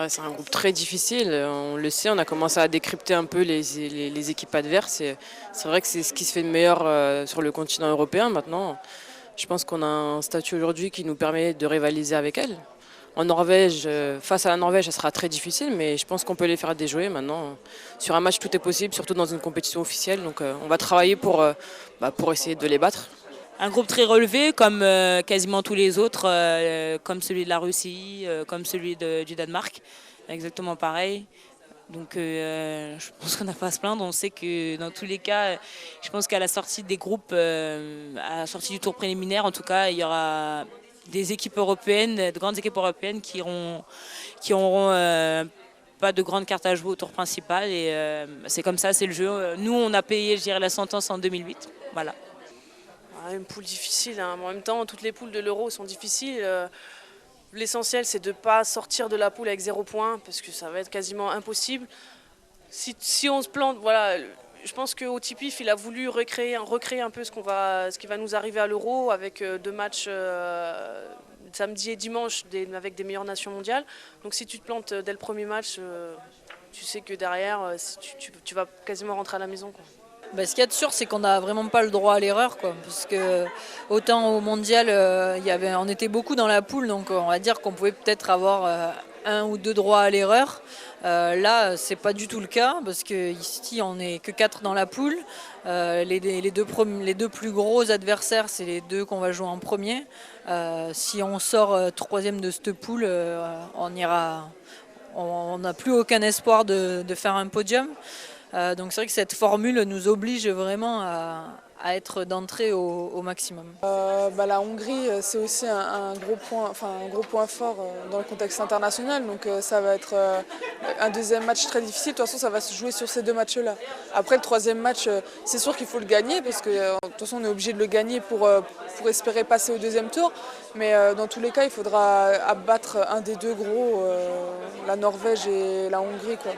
Ah, c'est un groupe très difficile, on le sait, on a commencé à décrypter un peu les équipes adverses. Et c'est vrai que c'est ce qui se fait de meilleur sur le continent européen maintenant. Je pense qu'on a un statut aujourd'hui qui nous permet de rivaliser avec elles. En Norvège, face à la Norvège, ça sera très difficile, mais je pense qu'on peut les faire déjouer maintenant. Sur un match, tout est possible, surtout dans une compétition officielle. Donc on va travailler pour essayer de les battre. Un groupe très relevé, comme quasiment tous les autres, comme celui de la Russie, comme celui du Danemark. Exactement pareil. Donc je pense qu'on n'a pas à se plaindre. On sait que dans tous les cas, je pense qu'à la sortie des groupes, à la sortie du tour préliminaire, en tout cas, il y aura des équipes européennes, de grandes équipes européennes qui auront pas de grandes cartes à jouer au tour principal. Et c'est comme ça, c'est le jeu. Nous, on a payé, je dirais, la sentence en 2008. Voilà. Une poule difficile, hein. En même temps, toutes les poules de l'Euro sont difficiles. L'essentiel, c'est de ne pas sortir de la poule avec 0 point, parce que ça va être quasiment impossible. Si on se plante, voilà, je pense qu'au Tipif, il a voulu recréer un peu ce qui va nous arriver à l'Euro, avec 2 matchs samedi et dimanche avec des meilleures nations mondiales. Donc si tu te plantes dès le premier match, tu sais que derrière, tu vas quasiment rentrer à la maison, quoi. Bah, ce qu'il y a de sûr, c'est qu'on n'a vraiment pas le droit à l'erreur, quoi. Parce que autant au mondial, on était beaucoup dans la poule, donc on va dire qu'on pouvait peut-être avoir un ou deux droits à l'erreur. Là, c'est pas du tout le cas, parce que ici, on n'est que 4 dans la poule. Les deux plus gros adversaires, c'est les deux qu'on va jouer en premier. Si on sort troisième de cette poule, on n'a plus aucun espoir de faire un podium. Donc c'est vrai que cette formule nous oblige vraiment à être d'entrée au maximum. La Hongrie, c'est aussi un gros point fort dans le contexte international. Donc ça va être un deuxième match très difficile. De toute façon, ça va se jouer sur ces 2 matchs-là. Après, le troisième match, c'est sûr qu'il faut le gagner, parce que de toute façon, on est obligé de le gagner pour espérer passer au deuxième tour. Mais dans tous les cas, il faudra abattre un des deux gros, la Norvège et la Hongrie, quoi.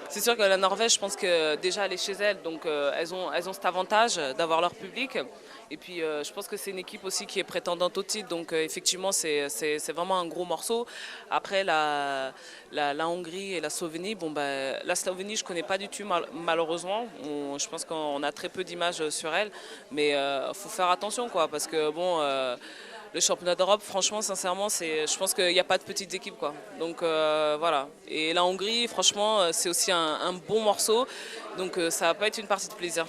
C'est sûr que la Norvège, je pense que déjà elle est chez elle, donc elles ont cet avantage d'avoir leur public. Et puis je pense que c'est une équipe aussi qui est prétendante au titre, donc effectivement c'est vraiment un gros morceau. Après la Hongrie et la Slovénie, la Slovénie je connais pas du tout malheureusement. Je pense qu'on a très peu d'images sur elle, mais faut faire attention, quoi, parce que le championnat d'Europe, franchement, sincèrement, je pense qu'il n'y a pas de petites équipes, quoi. Donc voilà. Et la Hongrie, franchement, c'est aussi un bon morceau. Donc ça va pas être une partie de plaisir.